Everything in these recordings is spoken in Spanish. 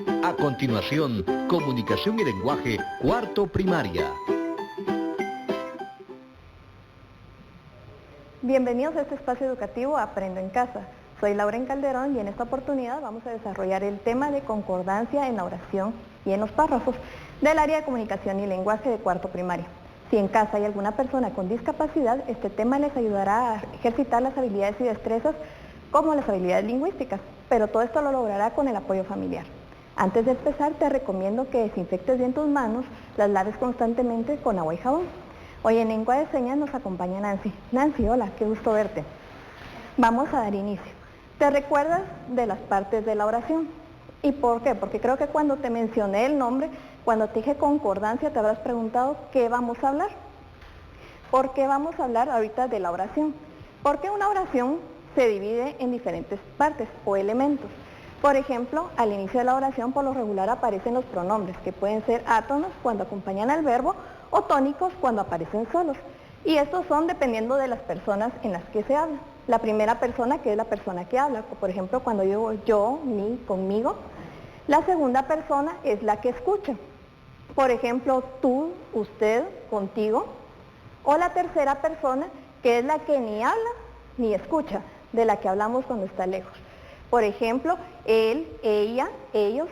A continuación, comunicación y lenguaje, cuarto primaria. Bienvenidos a este espacio educativo Aprendo en Casa. Soy Lauren Calderón y en esta oportunidad vamos a desarrollar el tema de concordancia en la oración y en los párrafos del área de comunicación y lenguaje de cuarto primaria. Si en casa hay alguna persona con discapacidad, este tema les ayudará a ejercitar las habilidades y destrezas como las habilidades lingüísticas, pero todo esto lo logrará con el apoyo familiar. Antes de empezar, te recomiendo que desinfectes bien tus manos, las laves constantemente con agua y jabón. Hoy en Lengua de Señas nos acompaña Nancy. Nancy, hola, qué gusto verte. Vamos a dar inicio. ¿Te recuerdas de las partes de la oración? ¿Y por qué? Porque creo que cuando te mencioné el nombre, cuando te dije concordancia, te habrás preguntado ¿qué vamos a hablar? ¿Por qué vamos a hablar ahorita de la oración? Porque una oración se divide en diferentes partes o elementos. Por ejemplo, al inicio de la oración por lo regular aparecen los pronombres, que pueden ser átonos cuando acompañan al verbo o tónicos cuando aparecen solos. Y estos son dependiendo de las personas en las que se habla. La primera persona, que es la persona que habla, por ejemplo, cuando yo digo yo, mi, conmigo. La segunda persona es la que escucha. Por ejemplo, tú, usted, contigo. O la tercera persona, que es la que ni habla ni escucha, de la que hablamos cuando está lejos. Por ejemplo, él, ella, ellos.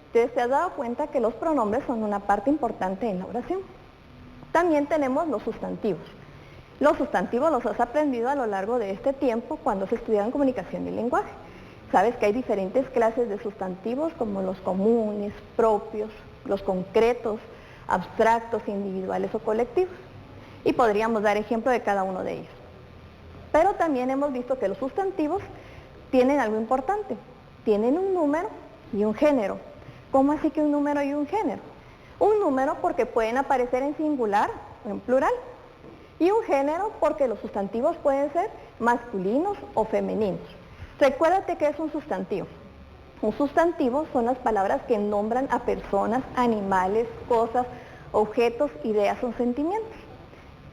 Entonces, ¿te has dado cuenta que los pronombres son una parte importante en la oración? También tenemos los sustantivos. Los sustantivos los has aprendido a lo largo de este tiempo cuando se estudiaron comunicación y lenguaje. Sabes que hay diferentes clases de sustantivos como los comunes, propios, los concretos, abstractos, individuales o colectivos. Y podríamos dar ejemplo de cada uno de ellos. Pero también hemos visto que los sustantivos tienen algo importante. Tienen un número y un género. ¿Cómo así que un número y un género? Un número porque pueden aparecer en singular o en plural. Y un género porque los sustantivos pueden ser masculinos o femeninos. Recuérdate que es un sustantivo. Un sustantivo son las palabras que nombran a personas, animales, cosas, objetos, ideas o sentimientos.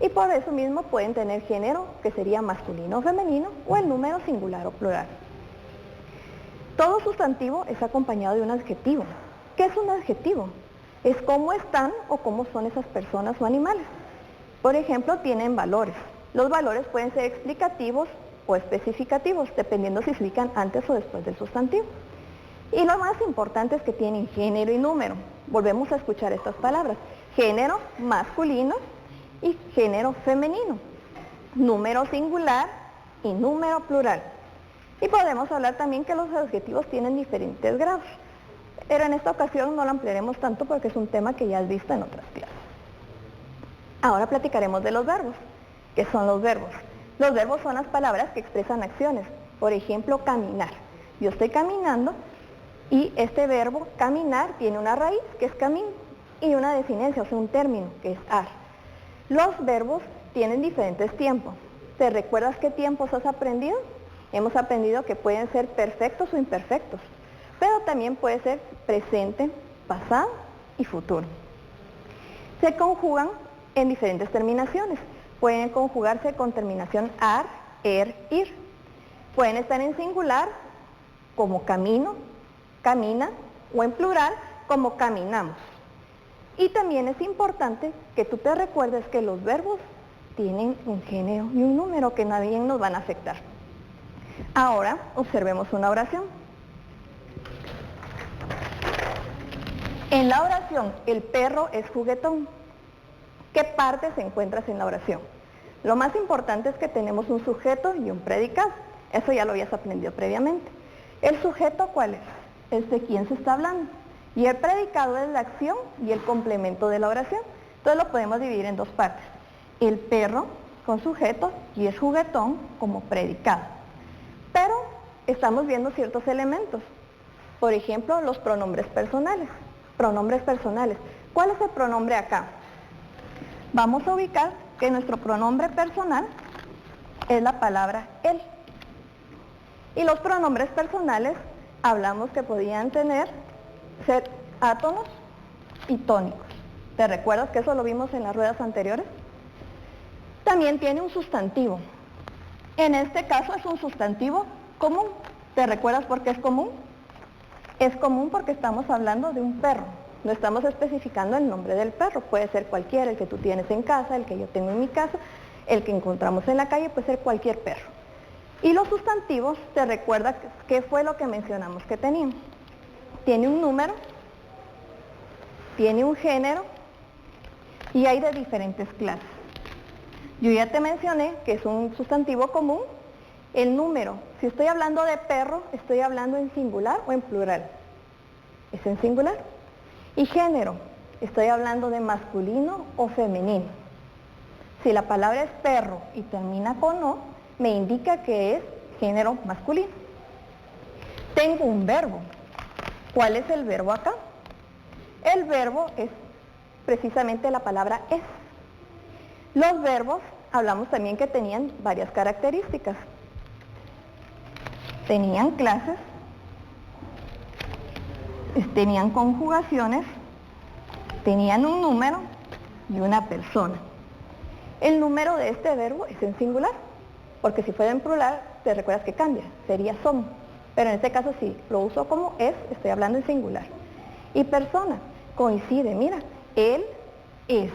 Y por eso mismo pueden tener género, que sería masculino o femenino, o el número singular o plural. Todo sustantivo es acompañado de un adjetivo. ¿Qué es un adjetivo? Es cómo están o cómo son esas personas o animales. Por ejemplo, tienen valores. Los valores pueden ser explicativos o especificativos, dependiendo si se ubican antes o después del sustantivo. Y lo más importante es que tienen género y número. Volvemos a escuchar estas palabras. Género masculino y género femenino. Número singular y número plural. Y podemos hablar también que los adjetivos tienen diferentes grados. Pero en esta ocasión no lo ampliaremos tanto porque es un tema que ya has visto en otras clases. Ahora platicaremos de los verbos. ¿Qué son los verbos? Los verbos son las palabras que expresan acciones. Por ejemplo, caminar. Yo estoy caminando y este verbo caminar tiene una raíz que es camino y una definencia, o sea, un término que es ar. Los verbos tienen diferentes tiempos. ¿Te recuerdas qué tiempos has aprendido? Hemos aprendido que pueden ser perfectos o imperfectos, pero también puede ser presente, pasado y futuro. Se conjugan en diferentes terminaciones. Pueden conjugarse con terminación ar, ir. Pueden estar en singular como camino, camina, o en plural como caminamos. Y también es importante que tú te recuerdes que los verbos tienen un género y un número que nadie nos van a afectar. Ahora observemos una oración. En la oración, el perro es juguetón. ¿Qué parte se encuentra en la oración? Lo más importante es que tenemos un sujeto y un predicado. Eso ya lo habías aprendido previamente. ¿El sujeto cuál es? Es de quién se está hablando. Y el predicado es la acción y el complemento de la oración. Entonces lo podemos dividir en dos partes. El perro con sujeto y es juguetón como predicado. Pero estamos viendo ciertos elementos. Por ejemplo, los pronombres personales. Pronombres personales. ¿Cuál es el pronombre acá? Vamos a ubicar que nuestro pronombre personal es la palabra él. Y los pronombres personales hablamos que podían ser átonos y tónicos. ¿Te recuerdas que eso lo vimos en las ruedas anteriores? También tiene un sustantivo. En este caso es un sustantivo común. ¿Te recuerdas por qué es común? Es común porque estamos hablando de un perro. No estamos especificando el nombre del perro. Puede ser cualquiera, el que tú tienes en casa, el que yo tengo en mi casa, el que encontramos en la calle, puede ser cualquier perro. Y los sustantivos, te recuerda qué fue lo que mencionamos que tenían. Tiene un número, tiene un género y hay de diferentes clases. Yo ya te mencioné que es un sustantivo común. El número, si estoy hablando de perro, ¿estoy hablando en singular o en plural? Es en singular. Y género, ¿estoy hablando de masculino o femenino? Si la palabra es perro y termina con o, me indica que es género masculino. Tengo un verbo. ¿Cuál es el verbo acá? El verbo es precisamente la palabra es. Los verbos, hablamos también que tenían varias características. Tenían clases, tenían conjugaciones, tenían un número y una persona. El número de este verbo es en singular, porque si fuera en plural, te recuerdas que cambia, sería son. Pero en este caso sí, lo uso como es, estoy hablando en singular. Y persona, coincide, mira, él es.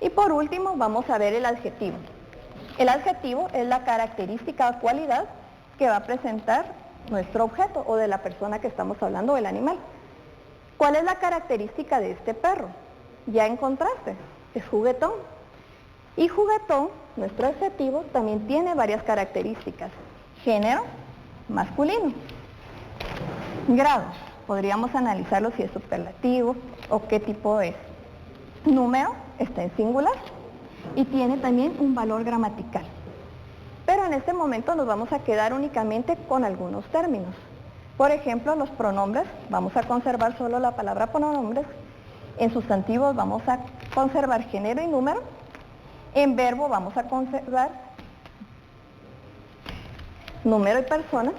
Y por último, vamos a ver el adjetivo. El adjetivo es la característica o cualidad que va a presentar nuestro objeto o de la persona que estamos hablando, del animal. ¿Cuál es la característica de este perro? Ya encontraste, es juguetón. Y juguetón, nuestro adjetivo, también tiene varias características. Género, masculino. Grados, podríamos analizarlo si es superlativo o qué tipo es. Número, está en singular y tiene también un valor gramatical. Pero en este momento nos vamos a quedar únicamente con algunos términos. Por ejemplo, los pronombres, vamos a conservar solo la palabra pronombres. En sustantivos vamos a conservar género y número. En verbo vamos a conservar número y persona.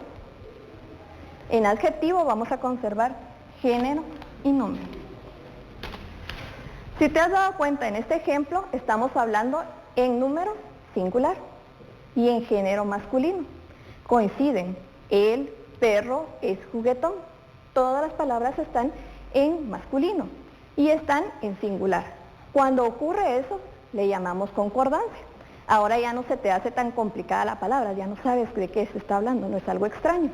En adjetivo vamos a conservar género y número. Si te has dado cuenta, en este ejemplo estamos hablando en número singular y en género masculino. Coinciden, el perro es juguetón. Todas las palabras están en masculino y están en singular. Cuando ocurre eso, le llamamos concordancia. Ahora ya no se te hace tan complicada la palabra, ya no sabes de qué se está hablando, no es algo extraño.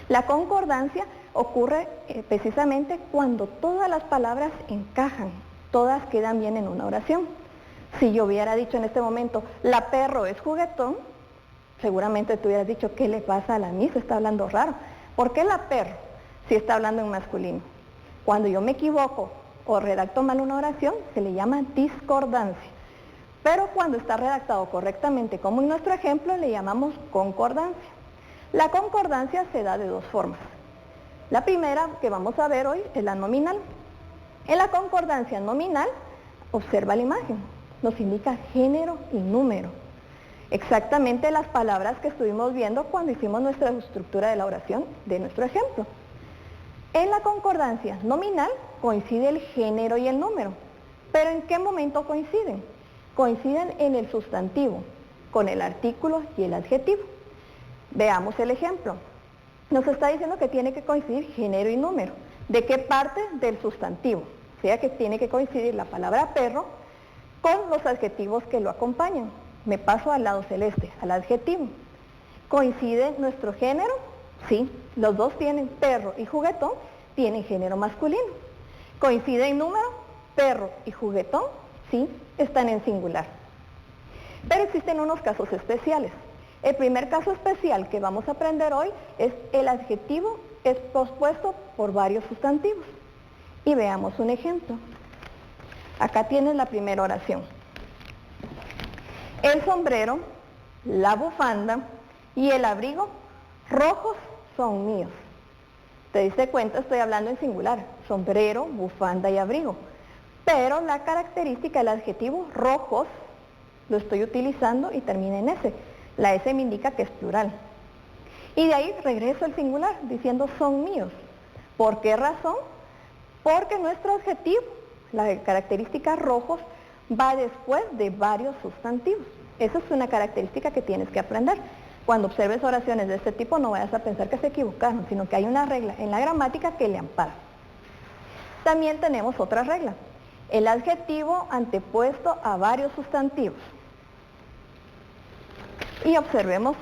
La concordancia ocurre precisamente cuando todas las palabras encajan, todas quedan bien en una oración. Si yo hubiera dicho en este momento, la perro es juguetón, seguramente tú hubieras dicho, ¿qué le pasa a la misa? Está hablando raro. ¿Por qué la perro si está hablando en masculino? Cuando yo me equivoco o redacto mal una oración, se le llama discordancia. Pero cuando está redactado correctamente, como en nuestro ejemplo, le llamamos concordancia. La concordancia se da de dos formas. La primera que vamos a ver hoy es la nominal. En la concordancia nominal, observa la imagen, nos indica género y número. Exactamente las palabras que estuvimos viendo cuando hicimos nuestra estructura de la oración de nuestro ejemplo. En la concordancia nominal coincide el género y el número. ¿Pero en qué momento coinciden? Coinciden en el sustantivo, con el artículo y el adjetivo. Veamos el ejemplo. Nos está diciendo que tiene que coincidir género y número. ¿De qué parte? Del sustantivo. O sea que tiene que coincidir la palabra perro con los adjetivos que lo acompañan. Me paso al lado celeste, al adjetivo. ¿Coincide nuestro género? Sí, los dos tienen, perro y juguetón, tienen género masculino. ¿Coincide en número? Perro y juguetón, sí, están en singular. Pero existen unos casos especiales. El primer caso especial que vamos a aprender hoy es el adjetivo es pospuesto por varios sustantivos. Y veamos un ejemplo. Acá tienes la primera oración. El sombrero, la bufanda y el abrigo rojos son míos. ¿Te diste cuenta? Estoy hablando en singular. Sombrero, bufanda y abrigo. Pero la característica del adjetivo rojos lo estoy utilizando y termina en S. La S me indica que es plural. Y de ahí regreso al singular diciendo son míos. ¿Por qué razón? Porque nuestro adjetivo, la característica rojos, va después de varios sustantivos. Esa es una característica que tienes que aprender. Cuando observes oraciones de este tipo no vayas a pensar que se equivocaron, sino que hay una regla en la gramática que le ampara. También tenemos otra regla, el adjetivo antepuesto a varios sustantivos. Y observemos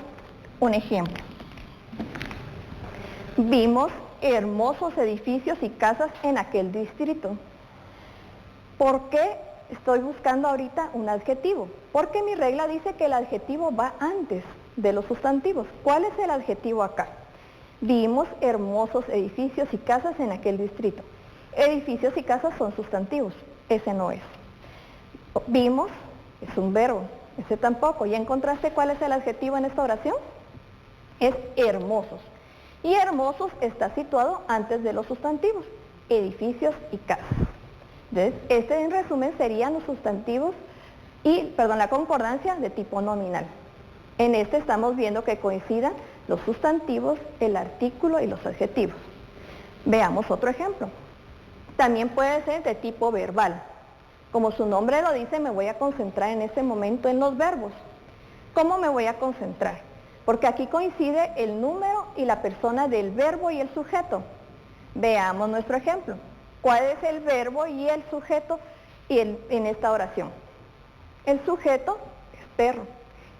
un ejemplo. Vimos hermosos edificios y casas en aquel distrito. ¿Por qué estoy buscando ahorita un adjetivo? Porque mi regla dice que el adjetivo va antes de los sustantivos. ¿Cuál es el adjetivo acá? Vimos hermosos edificios y casas en aquel distrito. Edificios y casas son sustantivos, ese no es. Vimos es un verbo, ese tampoco. ¿Ya encontraste cuál es el adjetivo en esta oración? Es hermosos. Y hermosos está situado antes de los sustantivos, edificios y casas. Entonces, este en resumen serían los sustantivos la concordancia de tipo nominal. En este estamos viendo que coincidan los sustantivos, el artículo y los adjetivos. Veamos otro ejemplo. También puede ser de tipo verbal. Como su nombre lo dice, me voy a concentrar en este momento en los verbos. ¿Cómo me voy a concentrar? Porque aquí coincide el número y la persona del verbo y el sujeto. Veamos nuestro ejemplo. ¿Cuál es el verbo y el sujeto en esta oración? El sujeto es perro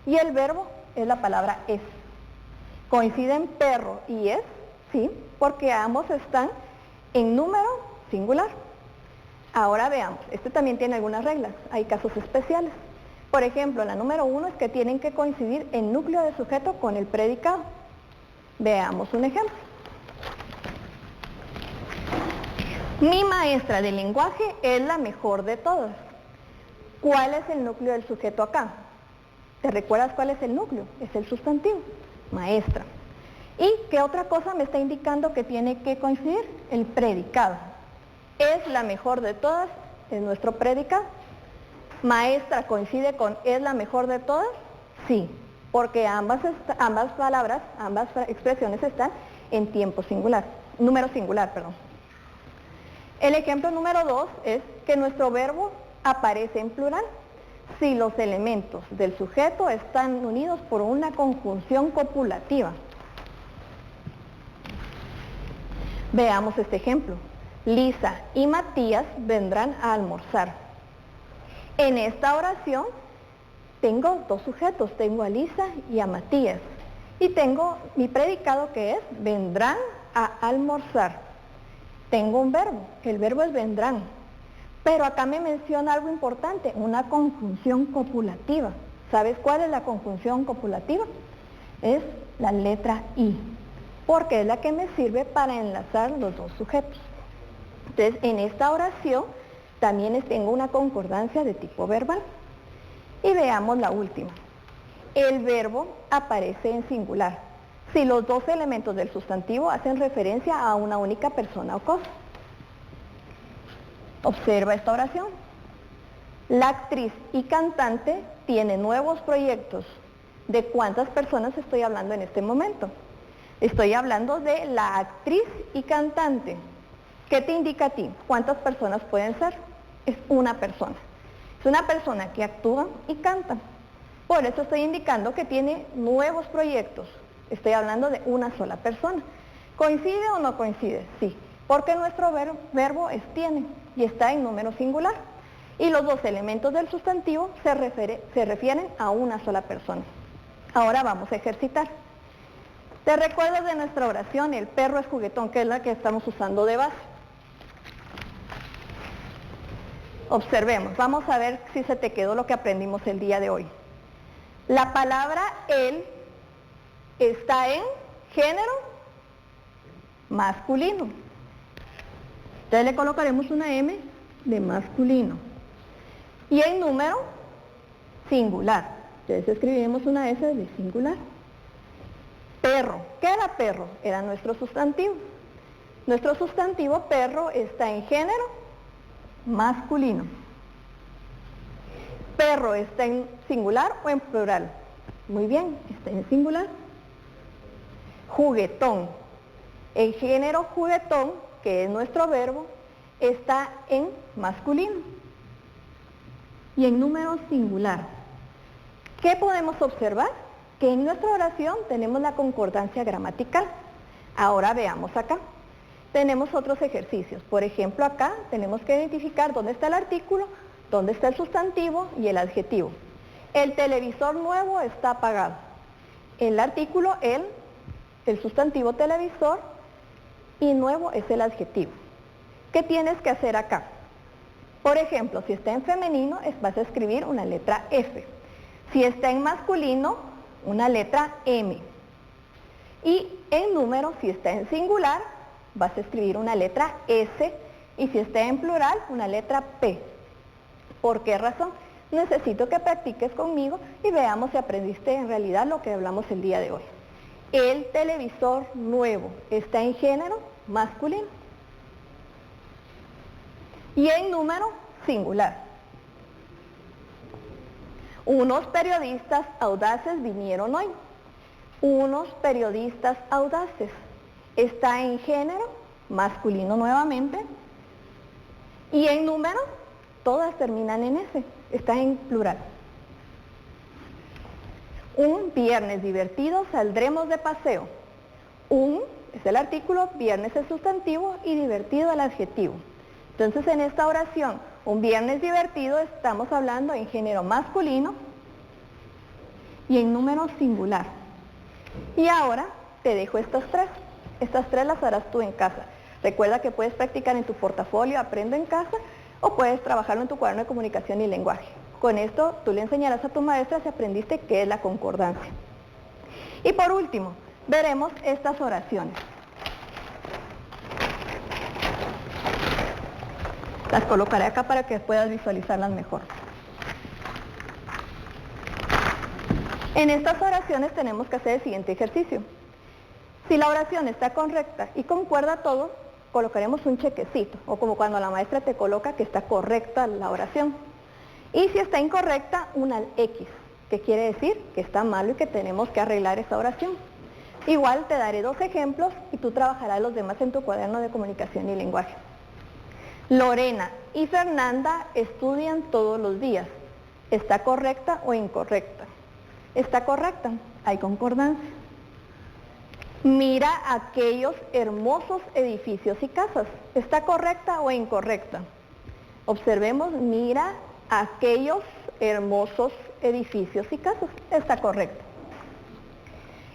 y el verbo es la palabra es. ¿Coinciden perro y es? Sí, porque ambos están en número singular. Ahora veamos, este también tiene algunas reglas, hay casos especiales. Por ejemplo, la número 1 es que tienen que coincidir el núcleo de sujeto con el predicado. Veamos un ejemplo. Mi maestra de lenguaje es la mejor de todas. ¿Cuál es el núcleo del sujeto acá? ¿Te recuerdas cuál es el núcleo? Es el sustantivo, maestra. ¿Y qué otra cosa me está indicando que tiene que coincidir? El predicado. Es la mejor de todas, es nuestro predicado. Maestra coincide con es la mejor de todas, sí, porque ambas palabras, ambas expresiones están en tiempo singular, número singular, perdón. El ejemplo número 2 es que nuestro verbo aparece en plural si los elementos del sujeto están unidos por una conjunción copulativa. Veamos este ejemplo. Lisa y Matías vendrán a almorzar. En esta oración tengo dos sujetos, tengo a Lisa y a Matías. Y tengo mi predicado que es vendrán a almorzar. Tengo un verbo, el verbo es vendrán. Pero acá me menciona algo importante, una conjunción copulativa. ¿Sabes cuál es la conjunción copulativa? Es la letra I, porque es la que me sirve para enlazar los dos sujetos. Entonces, en esta oración también tengo una concordancia de tipo verbal. Y veamos la última. El verbo aparece en singular si los dos elementos del sustantivo hacen referencia a una única persona o cosa. Observa esta oración. La actriz y cantante tiene nuevos proyectos. ¿De cuántas personas estoy hablando en este momento? Estoy hablando de la actriz y cantante. ¿Qué te indica a ti? ¿Cuántas personas pueden ser? Es una persona. Es una persona que actúa y canta. Por eso estoy indicando que tiene nuevos proyectos. Estoy hablando de una sola persona. ¿Coincide o no coincide? Sí, porque nuestro verbo es tiene y está en número singular. Y los dos elementos del sustantivo se refieren a una sola persona. Ahora vamos a ejercitar. ¿Te recuerdas de nuestra oración? El perro es juguetón, que es la que estamos usando de base. Observemos, vamos a ver si se te quedó lo que aprendimos el día de hoy. La palabra él está en género masculino. Entonces le colocaremos una M de masculino. Y en número singular. Entonces escribimos una S de singular. Perro. ¿Qué era perro? Era nuestro sustantivo. Nuestro sustantivo perro está en género masculino. ¿Perro está en singular o en plural? Muy bien, está en singular. Juguetón. El género juguetón, que es nuestro verbo, está en masculino y en número singular. ¿Qué podemos observar? que en nuestra oración tenemos la concordancia gramatical. Ahora veamos acá. Tenemos otros ejercicios. Por ejemplo, acá tenemos que identificar dónde está el artículo, dónde está el sustantivo y el adjetivo. El televisor nuevo está apagado. El artículo, el sustantivo televisor, y nuevo es el adjetivo. ¿Qué tienes que hacer acá? Por ejemplo, si está en femenino, vas a escribir una letra F. Si está en masculino, una letra M. Y en número, si está en singular, vas a escribir una letra S. Y si está en plural, una letra P. ¿Por qué razón? Necesito que practiques conmigo y veamos si aprendiste en realidad lo que hablamos el día de hoy. El televisor nuevo está en género masculino y en número singular. Unos periodistas audaces vinieron hoy. Unos periodistas audaces está en género masculino nuevamente y en número todas terminan en S, está en plural. Un viernes divertido saldremos de paseo. Un es el artículo, viernes es sustantivo y divertido el adjetivo. Entonces en esta oración, un viernes divertido, estamos hablando en género masculino y en número singular. Y ahora te dejo estas tres las harás tú en casa. Recuerda que puedes practicar en tu portafolio Aprendo en Casa o puedes trabajarlo en tu cuaderno de comunicación y lenguaje. Con esto tú le enseñarás a tu maestra si aprendiste qué es la concordancia. Y por último, veremos estas oraciones. Las colocaré acá para que puedas visualizarlas mejor. En estas oraciones tenemos que hacer el siguiente ejercicio. Si la oración está correcta y concuerda todo, colocaremos un chequecito, o como cuando la maestra te coloca que está correcta la oración. Y si está incorrecta, una X, que quiere decir que está malo y que tenemos que arreglar esa oración. Igual te daré dos ejemplos y tú trabajarás los demás en tu cuaderno de comunicación y lenguaje. Lorena y Fernanda estudian todos los días. ¿Está correcta o incorrecta? Está correcta, hay concordancia. Mira aquellos hermosos edificios y casas. ¿Está correcta o incorrecta? Observemos, mira aquellos hermosos edificios y casas. Está correcto.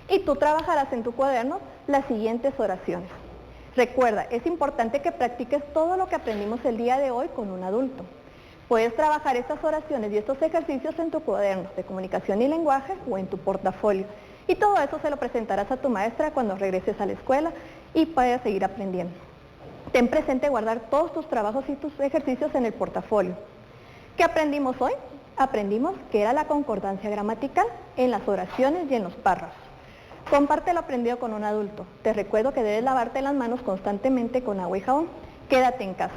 Y tú trabajarás en tu cuaderno las siguientes oraciones. Recuerda, es importante que practiques todo lo que aprendimos el día de hoy con un adulto. Puedes trabajar estas oraciones y estos ejercicios en tu cuaderno de comunicación y lenguaje o en tu portafolio. Y todo eso se lo presentarás a tu maestra cuando regreses a la escuela y puedas seguir aprendiendo. Ten presente guardar todos tus trabajos y tus ejercicios en el portafolio. ¿Qué aprendimos hoy? Aprendimos que era la concordancia gramatical en las oraciones y en los párrafos. Comparte lo aprendido con un adulto. Te recuerdo que debes lavarte las manos constantemente con agua y jabón. Quédate en casa.